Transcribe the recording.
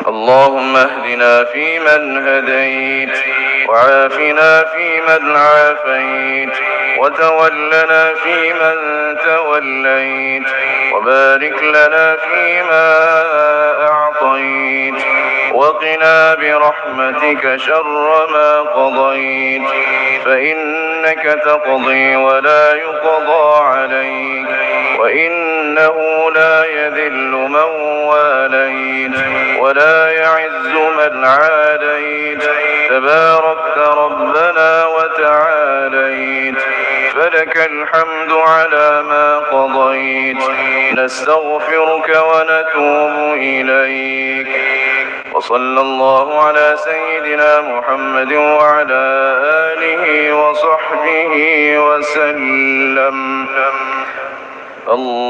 اللهم اهدنا فيمن هديت، وعافنا فيمن عافيت، وتولنا فيمن توليت، وبارك لنا فيما أعطيت، وقنا برحمتك شر ما قضيت، فإنك تقضي ولا يقضى عليك، وإنه لا يذل من واليت ولا يعز من عاديت، تباركت ربنا وتعاليت، فلك الحمد على ما قضيت، نستغفرك ونتوب إليك. وصلى الله على سيدنا محمد وعلى آله وصحبه وسلم.